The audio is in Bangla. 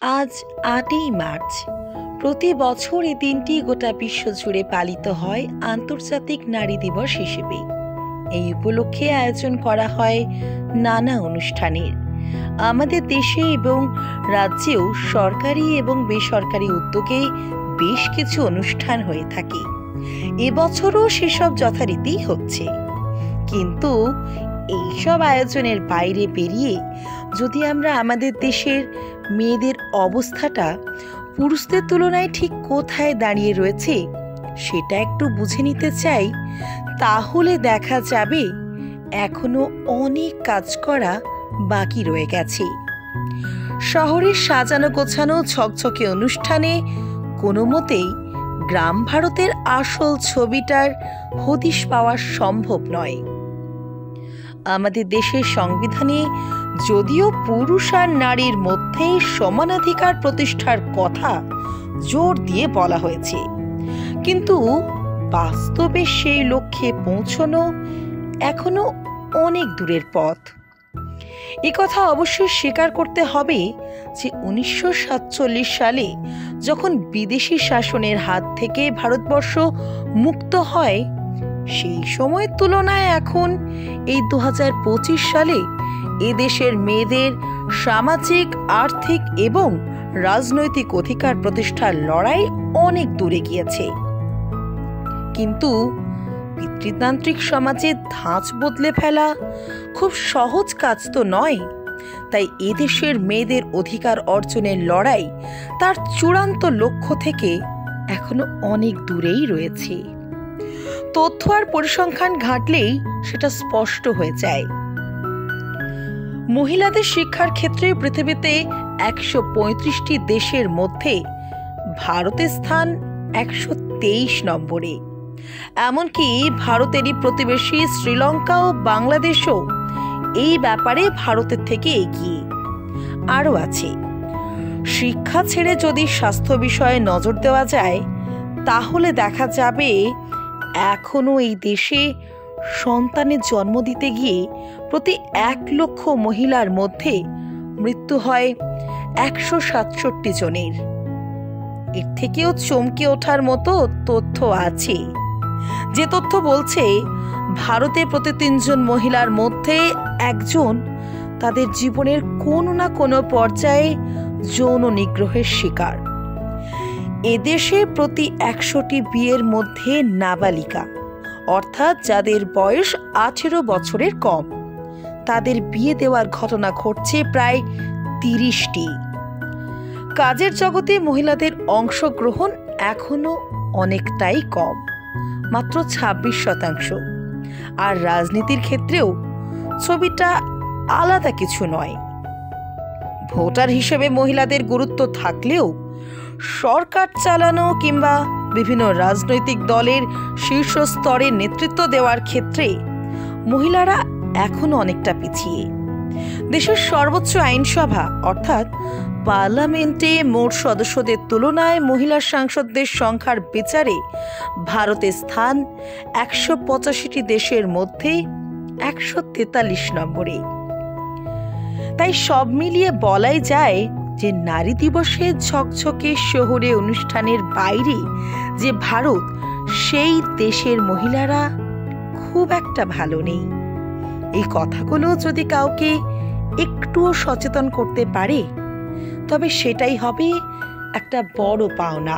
আজ ৮ই মার্চ। প্রতি বছর এই দিনটি গোটা বিশ্ব জুড়ে পালিত হয় আন্তর্জাতিক নারী দিবস হিসেবে। এই উপলক্ষে আয়োজন করা হয় নানা অনুষ্ঠানের। আমাদের দেশে এবং রাজ্যেও সরকারি এবং বেসরকারি উদ্যোগে বেশ কিছু অনুষ্ঠান হয়ে থাকে। এবছরও সেসব যথারীতি হচ্ছে, কিন্তু এইসব আয়োজনের বাইরে বেরিয়ে যদি আমরা আমাদের দেশের মেয়েদের অবস্থাটা পুরুষদের তুলনায় ঠিক কোথায় দাঁড়িয়ে রয়েছে সেটা একটু বুঝে নিতে চাই, তাহলে দেখা যাবে এখনো অনেক কাজ করা বাকি রয়ে গেছে। শহরের সাজানো গোছানো ঝকঝকে অনুষ্ঠানে কোনো মতেই গ্রাম ভারতের আসল ছবিটার হদিশ পাওয়া সম্ভব নয়। আমাদের দেশের সংবিধানে যদিও পুরুষ আর নারীর মধ্যে সমানাধিকার প্রতিষ্ঠার কথা জোর দিয়ে বলা হয়েছে, কিন্তু বাস্তবে সেই লক্ষ্যে পৌঁছানো এখনো অনেক দূরের পথ। এ কথা অবশ্যই স্বীকার করতে হবে যে 1947 সালে যখন বিদেশি শাসনের হাত থেকে ভারতবর্ষ মুক্ত হয়, সেই সময়ের তুলনায় এখন এই 2025 সালে এদেশের মেয়েদের সামাজিক, আর্থিক এবং রাজনৈতিক অধিকার প্রতিষ্ঠার লড়াই অনেক দূরে গিয়েছে। কিন্তু পিতৃতান্ত্রিক সমাজের ধাঁচ বদলে ফেলা খুব সহজ কাজ তো নয়। তাই এদেশের মেয়েদের অধিকার অর্জনের লড়াই তার চূড়ান্ত লক্ষ্য থেকে এখনো অনেক দূরেই রয়েছে। তথ্য আর পরিসংখ্যান ঘাঁটলেই সেটা স্পষ্ট হয়ে যায়। মহিলাদের শিক্ষার ক্ষেত্রে পৃথিবীতে 135টি দেশের মধ্যে ভারতের স্থান 123 নম্বরে। এমনকি ভারতেরই প্রতিবেশী শ্রীলঙ্কা ও বাংলাদেশও এই ব্যাপারে ভারতের থেকে এগিয়ে। আরও আছে, শিক্ষা ছেড়ে যদি স্বাস্থ্য বিষয়ে নজর দেওয়া যায় তাহলে দেখা যাবে এখনো এই দেশে সন্তানের জন্ম দিতে গিয়ে প্রতি 1 লক্ষ মহিলার মধ্যে মৃত্যু হয় 167 জনের। এর থেকেও চমকে ওঠার মতো তথ্য আছে, যে তথ্য বলছে ভারতে প্রতি 3 জন মহিলার মধ্যে 1 জন তাদের জীবনের কোনো না কোনো পর্যায়ে যৌন নিগ্রহের শিকার। এদেশে প্রতি 100টি বিয়ের মধ্যে নাবালিকা, অর্থাৎ যাদের বয়স 18 বছরের কম, তাদের বিয়ে দেওয়ার ঘটনা ঘটছে প্রায় 30টি। কাজের জগতে মহিলাদের অংশগ্রহণ এখনো অনেকটাই কম, মাত্র 26%। আর রাজনীতির ক্ষেত্রেও ছবিটা আলাদা কিছু নয়। ভোটার হিসেবে মহিলাদের গুরুত্ব থাকলেও সরকার চালানো কিংবা বিভিন্ন রাজনৈতিক দলের শীর্ষ স্তরে নেতৃত্ব দেওয়ার ক্ষেত্রে মহিলারা এখনো অনেকটা পিছিয়ে। দেশের সর্বোচ্চ আইনসভা অর্থাৎ পার্লামেন্টে মোট সদস্যদের তুলনায় মহিলা সাংসদদের সংখ্যার বিচারে ভারতের স্থান 185টি দেশের মধ্যে 143 নম্বরে। তাই সব মিলিয়ে বলাই যায় যে নারী দিবসে ঝকঝকে শহুরে অনুষ্ঠানের বাইরে যে ভারত, সেই দেশের মহিলারা খুব একটা ভালো নেই। এই কথাগুলো যদি কাউকে একটুও সচেতন করতে পারে তবে সেটাই হবে একটা বড় পাওনা।